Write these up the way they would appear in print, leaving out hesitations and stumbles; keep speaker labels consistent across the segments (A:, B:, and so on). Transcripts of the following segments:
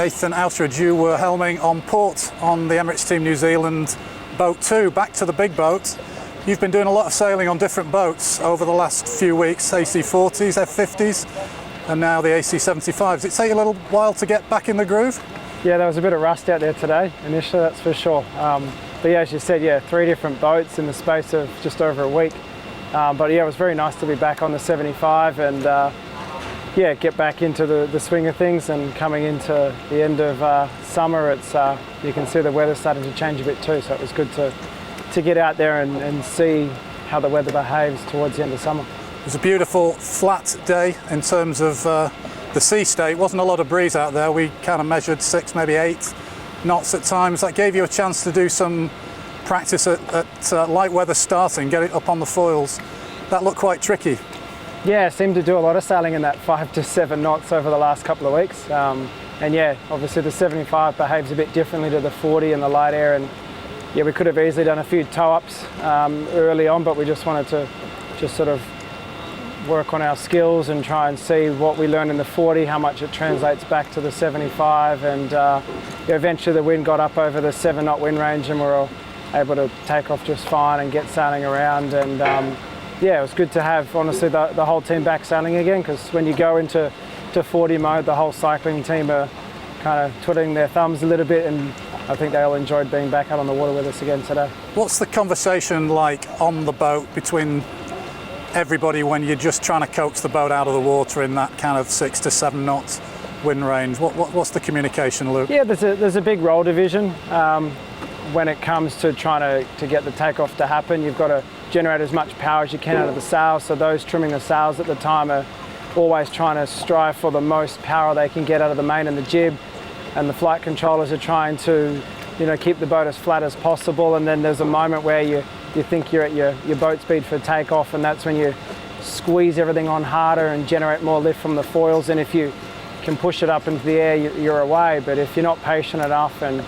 A: Nathan Outridge, you were helming on port on the Emirates Team New Zealand Boat 2, back to the big boat. You've been doing a lot of sailing on different boats over the last few weeks, AC40s, F50s, and now the AC75s. Did it take you a little while to get back in the groove?
B: Yeah, there was a bit of rust out there today, initially, that's for sure. But yeah, as you said, yeah, 3 different boats in the space of just over a week. But yeah, it was very nice to be back on the 75 and yeah, get back into the swing of things. And coming into the end of summer, it's you can see the weather's starting to change a bit too, so it was good to get out there and see how the weather behaves towards the end of summer.
A: It was a beautiful flat day in terms of the sea state. Wasn't a lot of breeze out there. We kind of measured 6, maybe 8 knots at times. That gave you a chance to do some practice at light weather starting, get it up on the foils. That looked quite tricky.
B: Yeah, I seemed to do a lot of sailing in that 5 to 7 knots over the last couple of weeks. And yeah, obviously the 75 behaves a bit differently to the 40 and the light air. And yeah, we could have easily done a few toe-ups early on, but we just wanted to just sort of work on our skills and try and see what we learned in the 40, how much it translates back to the 75. And yeah, eventually the wind got up over the 7-knot wind range and we were able to take off just fine and get sailing around. And yeah, it was good to have, honestly, the whole team back sailing again, because when you go into 40 mode, the whole cycling team are kind of twiddling their thumbs a little bit, and I think they all enjoyed being back out on the water with us again today.
A: What's the conversation like on the boat between everybody when you're just trying to coax the boat out of the water in that kind of 6 to 7 knots wind range? What's the communication, Luke?
B: Yeah, there's a big role division. When it comes to trying to get the takeoff to happen, you've got to generate as much power as you can out of the sails. So those trimming the sails at the time are always trying to strive for the most power they can get out of the main and the jib. And the flight controllers are trying to, keep the boat as flat as possible. And then there's a moment where you think you're at your boat speed for takeoff, and that's when you squeeze everything on harder and generate more lift from the foils. And if you can push it up into the air, you're away. But if you're not patient enough and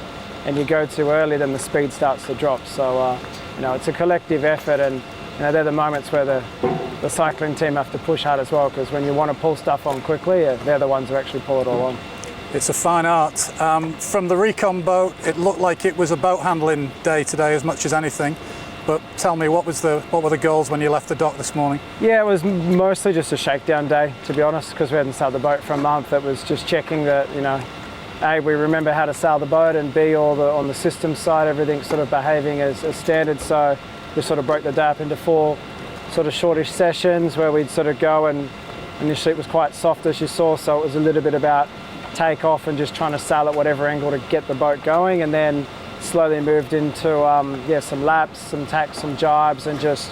B: you go too early, then the speed starts to drop. So, it's a collective effort, and they're the moments where the cycling team have to push hard as well, because when you want to pull stuff on quickly, they're the ones who actually pull it all on.
A: It's a fine art. From the recon boat, it looked like it was a boat handling day today as much as anything. But tell me, what were the goals when you left the dock this morning? Yeah,
B: it was mostly just a shakedown day, to be honest, because we hadn't sailed the boat for a month. It was just checking that, A, we remember how to sail the boat, and B, on the system side, everything's sort of behaving as standard. So we sort of broke the day up into 4 sort of shortish sessions where we'd sort of go, and initially it was quite soft, as you saw, so it was a little bit about takeoff and just trying to sail at whatever angle to get the boat going, and then slowly moved into some laps, some tacks, some jibes, and just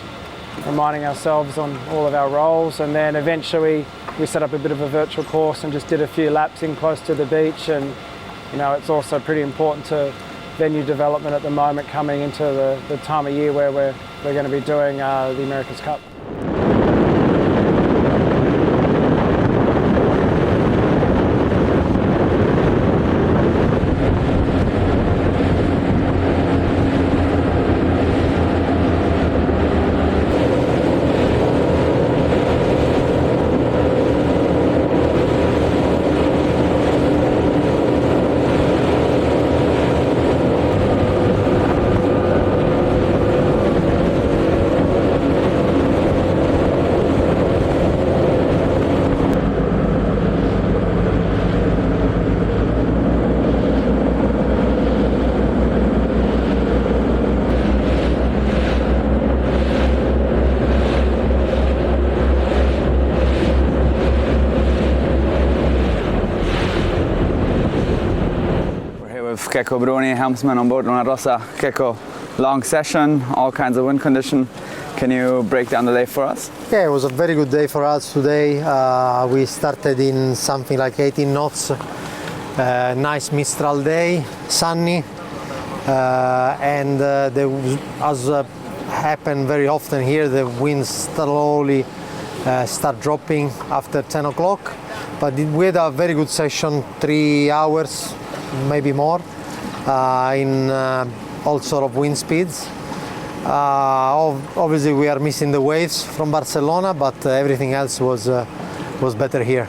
B: reminding ourselves on all of our roles. And then eventually we set up a bit of a virtual course and just did a few laps in close to the beach. And it's also pretty important to venue development at the moment, coming into the time of year where we're going to be doing the America's Cup.
C: Keko Bruni, helmsman on board on Rossa. Keko, long session, all kinds of wind condition. Can you break down the day for us?
D: Yeah, it was a very good day for us today. We started in something like 18 knots. Nice Mistral day, sunny, and there was, as happened very often here, the winds slowly start dropping after 10 o'clock. But we had a very good session, 3 hours, maybe more, in all sort of wind speeds. Obviously we are missing the waves from Barcelona, but everything else was better here.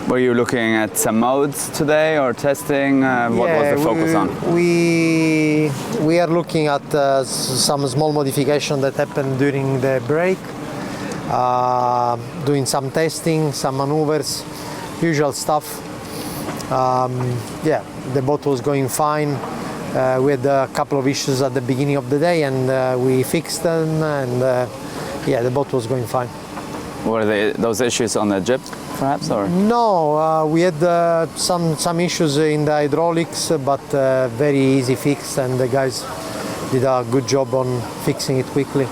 C: Were you looking at some modes today or testing? What was the focus on?
D: We are looking at some small modification that happened during the break, doing some testing, some maneuvers, usual stuff. Yeah, the boat was going fine. We had a couple of issues at the beginning of the day, and we fixed them, and yeah, the boat was going fine.
C: Were those issues on the jib, perhaps, or?
D: No, we had some issues in the hydraulics, but very easy fix, and the guys did a good job on fixing it quickly.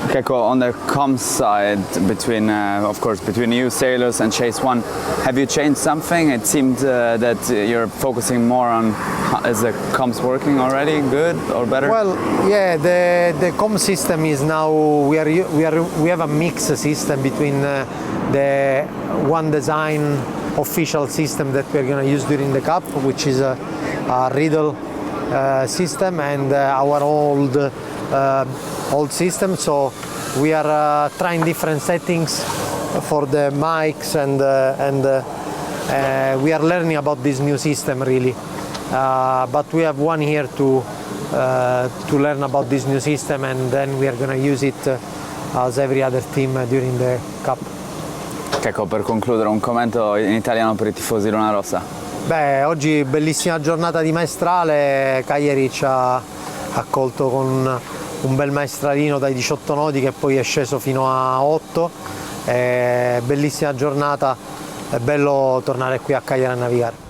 C: Keko, on the comms side, between, of course, between you sailors and Chase One, have you changed something? It seemed that you're focusing more on is the comms working already, good or better?
D: Well, yeah, the comm system is now we have a mixed system between the One Design official system that we're going to use during the Cup, which is a Riddle system, and our old system. So we are trying different settings for the mics, and we are learning about this new system really. But we have one year to learn about this new system, and then we are going to use it as every other team during the Cup.
C: Ecco, per concludere un commento in italiano per i tifosi Luna Rossa.
D: Beh, oggi bellissima giornata di maestrale, Cagliari ci ha accolto con un bel maestralino dai 18 nodi che poi è sceso fino a 8, bellissima giornata, è bello tornare qui a Cagliari a navigare.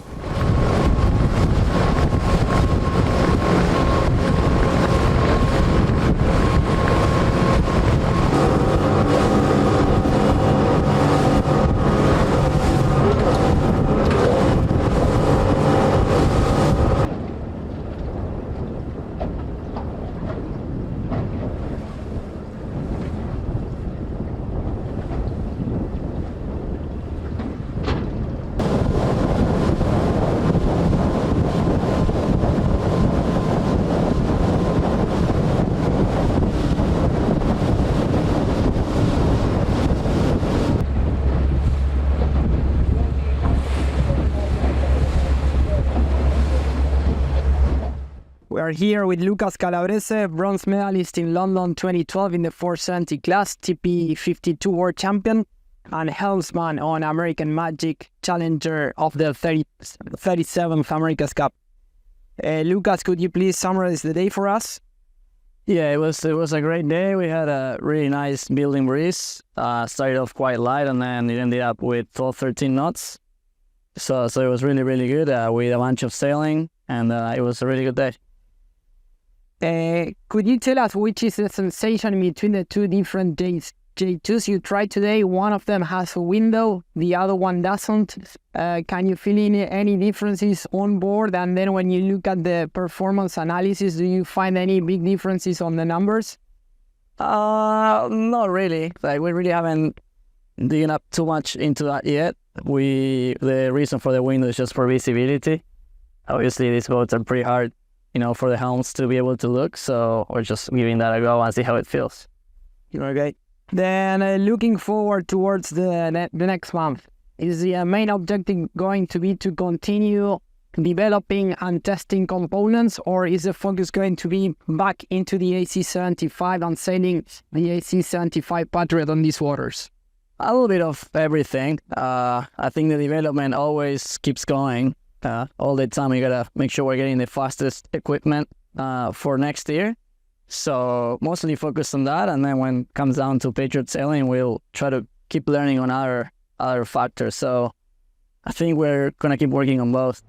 E: We are here with Lucas Calabrese, bronze medalist in London 2012 in the 470 class, TP 52 world champion, and helmsman on American Magic, challenger of the 37th America's Cup. Lucas, could you please summarize the day for us?
B: Yeah, it was a great day. We had a really nice building breeze. Started off quite light, and then it ended up with 12, 13 knots. So it was really, really good with a bunch of sailing, and it was a really good day.
E: Could you tell us which is the sensation between the two different J2s you tried today? One of them has a window, the other one doesn't. Can you feel any differences on board? And then when you look at the performance analysis, do you find any big differences on the numbers?
B: Not really. Like, we really haven't digged up too much into that yet. The reason for the window is just for visibility. Obviously, these boats are pretty hard, for the helms to be able to look, so we're just giving that a go and see how it feels.
E: Okay. Then looking forward towards the next month, is the main objective going to be to continue developing and testing components, or is the focus going to be back into the AC75 and sailing the AC75 Patriot on these waters?
B: A little bit of everything. I think the development always keeps going. All the time, you gotta make sure we're getting the fastest equipment for next year. So mostly focused on that, and then when it comes down to Patriot sailing, we'll try to keep learning on other factors. So I think we're gonna keep working on both.